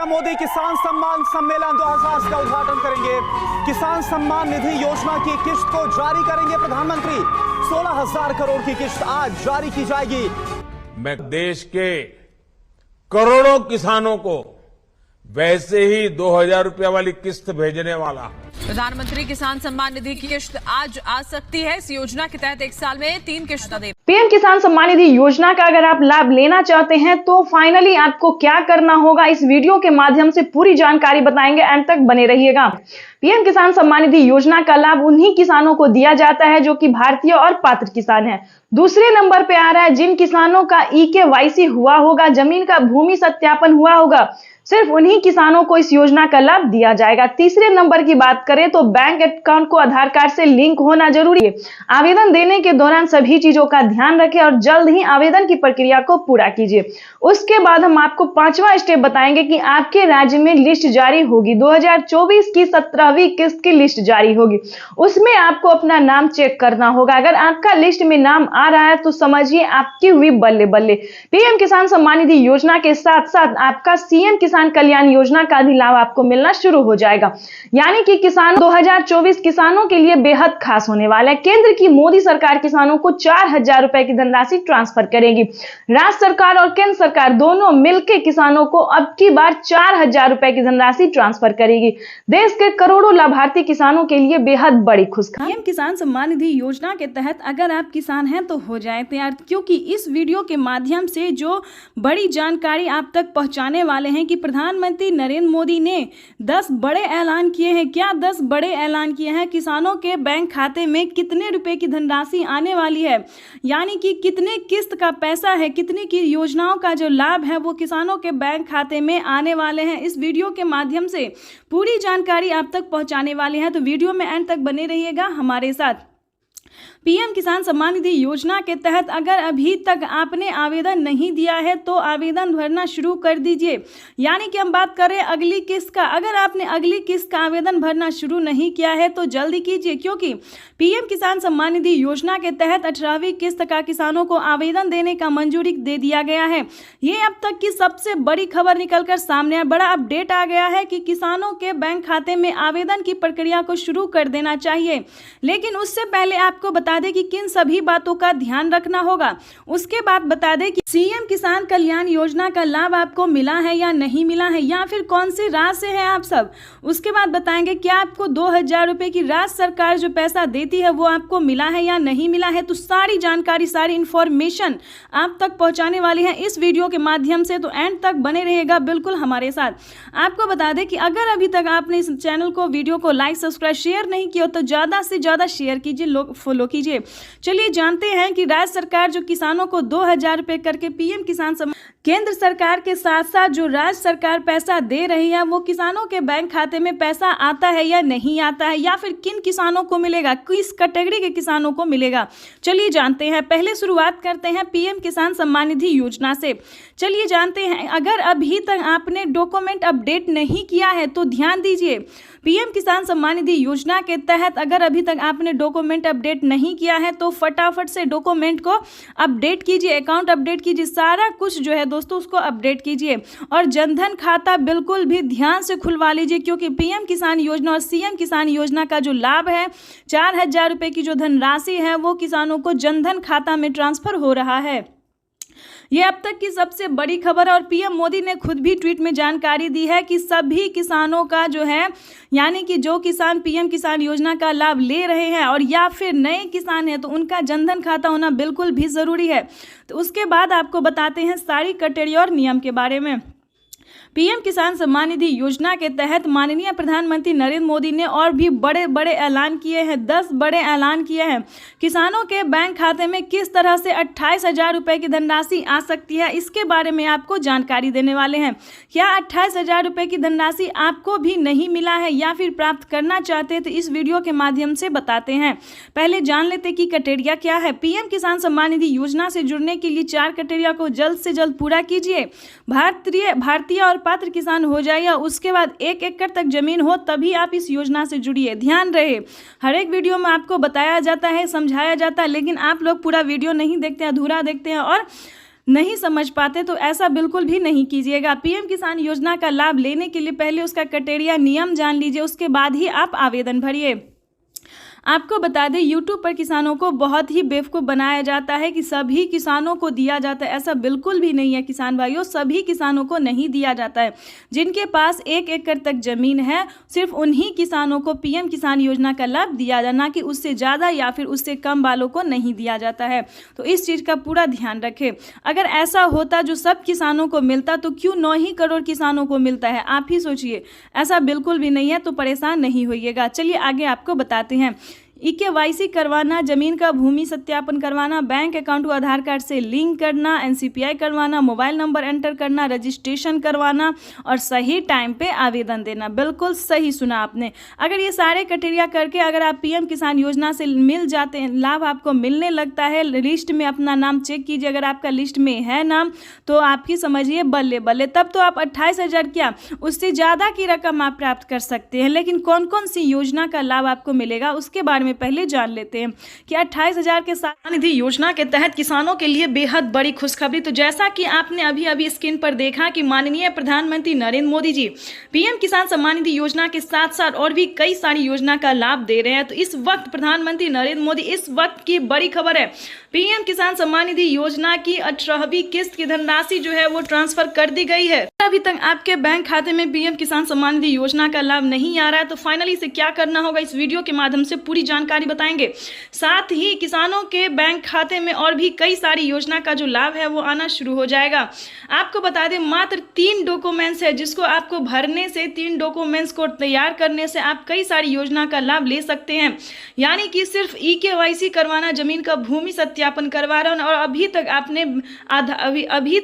PM Modi किसान सम्मान सम्मेलन 2000 का उद्घाटन करेंगे। किसान सम्मान निधि योजना की किश्त को जारी करेंगे प्रधानमंत्री। 16,000 करोड़ की किश्त आज जारी की जाएगी। मैं देश के करोड़ों किसानों को वैसे ही 2,000 रुपये वाली किस्त भेजने वाला। प्रधानमंत्री किसान सम्मान निधि की किश्त आज आ सकती है। इस योजना के तहत एक साल में 3 किश्त दें। पीएम किसान सम्मान निधि योजना का अगर आप लाभ लेना चाहते हैं तो फाइनली आपको क्या करना होगा, इस वीडियो के माध्यम से पूरी जानकारी बताएंगे, अंत तक बने रहिएगा। पीएम किसान सम्मान निधि योजना का लाभ उन्हीं किसानों को दिया जाता है जो कि भारतीय और पात्र किसान हैं। दूसरे नंबर पे आ रहा है जिन किसानों का EKYC हुआ होगा, जमीन का भूमि सत्यापन हुआ होगा, सिर्फ उन्हीं किसानों को इस योजना का लाभ दिया जाएगा। तीसरे नंबर की बात करें तो बैंक अकाउंट को आधार कार्ड से लिंक होना जरूरी है। आवेदन देने के दौरान सभी चीजों का ध्यान रखें और जल्द ही आवेदन की प्रक्रिया को पूरा कीजिए। उसके बाद हम आपको 5वां स्टेप बताएंगे कि आपके राज्य में लिस्ट जारी होगी। 2024 की 17वीं किस्त की लिस्ट जारी होगी, उसमें आपको अपना नाम चेक करना होगा। अगर आपका लिस्ट में नाम आ रहा है तो समझिए आपकी हुई बल्ले बल्ले। पीएम किसान सम्मान निधि योजना के साथ साथ आपका CM किसान कल्याण योजना का भी लाभ आपको मिलना शुरू हो जाएगा। यानी कि किसान 2024 किसानों के लिए बेहद खास होने वाला है। केंद्र की मोदी सरकार किसानों को 4,000 रुपए की धनराशि ट्रांसफर करेगी। राज्य सरकार और केंद्र सरकार दोनों मिलकर किसानों को अब की बार 4,000 रुपए की धनराशि ट्रांसफर करेगी। देश के करोड़ों लाभार्थी किसानों के लिए बेहद बड़ी खुशखबरी। पीएम किसान सम्मान निधि योजना के तहत अगर आप किसान हैं तो हो जाए तैयार, क्योंकि इस वीडियो के माध्यम से जो बड़ी जानकारी आप तक पहुंचाने वाले हैं कि प्रधानमंत्री नरेंद्र मोदी ने 10 बड़े ऐलान किए हैं। क्या 10 बड़े ऐलान किए हैं? किसानों के बैंक खाते में कितने रुपए की धनराशि आने वाली है, यानी कि कितने किस्त का पैसा है, कितनी की योजनाओं का जो लाभ है वो किसानों के बैंक खाते में आने वाले हैं। इस वीडियो के माध्यम से पूरी जानकारी आप तक पहुंचाने वाले हैं, तो वीडियो में एंड तक बने रहिएगा हमारे साथ। पीएम किसान सम्मान निधि योजना के तहत अगर अभी तक आपने आवेदन नहीं दिया है तो आवेदन भरना शुरू कर दीजिए। यानी कि हम बात कर रहे हैं अगली किस्त का। अगर आपने अगली किस्त का आवेदन भरना शुरू नहीं किया है तो जल्दी कीजिए, क्योंकि पीएम किसान सम्मान निधि योजना के तहत 18वीं किस्त का किसानों को आवेदन देने का मंजूरी दे दिया गया है। ये अब तक की सबसे बड़ी खबर निकलकर सामने है। बड़ा अपडेट आ गया है कि किसानों के बैंक खाते में आवेदन की प्रक्रिया को शुरू कर देना चाहिए। लेकिन उससे पहले आपको बता दें कि किन सभी बातों का ध्यान रखना होगा। उसके बाद बता दें कि CM किसान कल्याण योजना का लाभ आपको मिला है या नहीं मिला है, या फिर कौन सी राज्य से हैं आप सब। उसके बाद बताएंगे क्या आपको 2,000 रुपए की राज्य सरकार जो पैसा देती है वो आपको मिला है या नहीं मिला है। तो सारी जानकारी, सारी इंफॉर्मेशन आप तक पहुंचाने वाली है इस वीडियो के माध्यम से, तो एंड तक बने रहेगा बिल्कुल हमारे साथ। आपको बता दें कि अगर अभी तक आपने इस चैनल को, वीडियो को लाइक, सब्सक्राइब, शेयर नहीं किया तो ज्यादा से ज्यादा शेयर कीजिए, फॉलो कीजिए। चलिए जानते हैं कि राज्य सरकार जो किसानों को 2,000 रुपए करके पीएम किसान सम्मान, केंद्र सरकार के साथ साथ जो राज्य सरकार पैसा दे रही है वो किसानों के बैंक खाते में पैसा आता है या नहीं आता है, या फिर किन किसानों को मिलेगा, किस कैटेगरी के किसानों को मिलेगा। चलिए जानते हैं। पहले शुरुआत करते हैं पीएम किसान सम्मान निधि योजना से। चलिए जानते हैं, अगर अभी तक आपने डॉक्यूमेंट अपडेट नहीं किया है तो ध्यान दीजिए। पीएम किसान सम्मान निधि योजना के तहत अगर अभी तक आपने डॉक्यूमेंट अपडेट नहीं किया है तो फटाफट से डॉक्यूमेंट को अपडेट कीजिए, अकाउंट अपडेट कीजिए, सारा कुछ जो है दोस्तों उसको अपडेट कीजिए। और जनधन खाता बिल्कुल भी ध्यान से खुलवा लीजिए, क्योंकि पीएम किसान योजना और CM किसान योजना का जो लाभ है 4,000 रुपए की जो धनराशि है वो किसानों को जनधन खाता में ट्रांसफर हो रहा है। ये अब तक की सबसे बड़ी खबर है और पीएम मोदी ने खुद भी ट्वीट में जानकारी दी है कि सभी किसानों का जो है, यानी कि जो किसान पीएम किसान योजना का लाभ ले रहे हैं और या फिर नए किसान हैं तो उनका जनधन खाता होना बिल्कुल भी ज़रूरी है। तो उसके बाद आपको बताते हैं सारी कैटेगरी और नियम के बारे में। पीएम किसान सम्मान निधि योजना के तहत माननीय प्रधानमंत्री नरेंद्र मोदी ने और भी बड़े बड़े ऐलान किए हैं। 10 बड़े ऐलान किए हैं। किसानों के बैंक खाते में किस तरह से 28,000 रुपए की धनराशि आ सकती है, इसके बारे में आपको जानकारी देने वाले हैं। क्या 28,000 रुपए की धनराशि आपको भी नहीं मिला है या फिर प्राप्त करना चाहते हैं तो इस वीडियो के माध्यम से बताते हैं। पहले जान लेते कि क्राइटेरिया क्या है। पीएम किसान सम्मान निधि योजना से जुड़ने के लिए 4 क्राइटेरिया को जल्द से जल्द पूरा कीजिए। भारतीय और पात्र किसान हो जाए या उसके बाद 1 एकड़ तक जमीन हो तभी आप इस योजना से जुड़िए। ध्यान रहे, हर एक वीडियो में आपको बताया जाता है, समझाया जाता है, लेकिन आप लोग पूरा वीडियो नहीं देखते हैं, अधूरा देखते हैं और नहीं समझ पाते तो ऐसा बिल्कुल भी नहीं कीजिएगा। पीएम किसान योजना का लाभ लेने के लिए पहले उसका क्राइटेरिया नियम जान लीजिए, उसके बाद ही आप आवेदन भरिए। आपको बता दें, YouTube पर किसानों को बहुत ही बेवकूफ़ बनाया जाता है कि सभी किसानों को दिया जाता है। ऐसा बिल्कुल भी नहीं है किसान भाइयों, सभी किसानों को नहीं दिया जाता है। जिनके पास 1 एकड़ तक ज़मीन है, सिर्फ उन्हीं किसानों को पीएम किसान योजना का लाभ दिया जाए, ना कि उससे ज़्यादा या फिर उससे कम वालों को नहीं दिया जाता है। तो इस चीज़ का पूरा ध्यान रखें। अगर ऐसा होता जो सब किसानों को मिलता तो क्यों 9 ही करोड़ किसानों को मिलता है? आप ही सोचिए। ऐसा बिल्कुल भी नहीं है, तो परेशान नहीं होइएगा। चलिए आगे आपको बताते हैं। EKYC करवाना, जमीन का भूमि सत्यापन करवाना, बैंक अकाउंट को आधार कार्ड से लिंक करना, NCPI करवाना, मोबाइल नंबर एंटर करना, रजिस्ट्रेशन करवाना और सही टाइम पे आवेदन देना। बिल्कुल सही सुना आपने। अगर ये सारे क्राइटेरिया करके अगर आप पीएम किसान योजना से मिल जाते हैं, लाभ आपको मिलने लगता है, लिस्ट में अपना नाम चेक कीजिए, अगर आपका लिस्ट में है नाम तो आपकी समझिए बल्ले बल्ले, तब तो आप 28,000 क्या उससे ज़्यादा की रकम आप प्राप्त कर सकते हैं। लेकिन कौन कौन सी योजना का लाभ आपको मिलेगा उसके बारे में पहले जान लेते हैं कि 28,000 के किसान निधि योजना के तहत किसानों के लिए बेहद बड़ी खुशखबरी। तो जैसा कि आपने अभी स्क्रीन पर देखा कि माननीय प्रधानमंत्री नरेंद्र मोदी जी पीएम किसान सम्मान निधि योजना के साथ साथ और भी कई सारी योजना का लाभ दे रहे हैं। तो इस वक्त प्रधानमंत्री नरेंद्र मोदी, इस वक्त की बड़ी खबर है, पीएम किसान सम्मान निधि योजना की 18वीं किस्त की धनराशि जो है वो ट्रांसफर कर दी गई है। अभी तक आपके बैंक खाते में पीएम किसान सम्मान निधि योजना का लाभ नहीं आ रहा है तो फाइनली से क्या करना होगा, इस वीडियो के माध्यम से पूरी जानकारी बताएंगे। साथ ही किसानों के बैंक खाते में और भी कई सारी योजना का जो लाभ है वो आना शुरू हो जाएगा। आपको बता दें, मात्र 3 डॉक्यूमेंट्स है जिसको आपको भरने से, 3 डॉक्यूमेंट्स को तैयार करने से आप कई सारी योजना का लाभ ले सकते हैं। यानी कि सिर्फ EKYC करवाना, जमीन का भूमि सत्यापन करवाना और अभी तक आपने अभी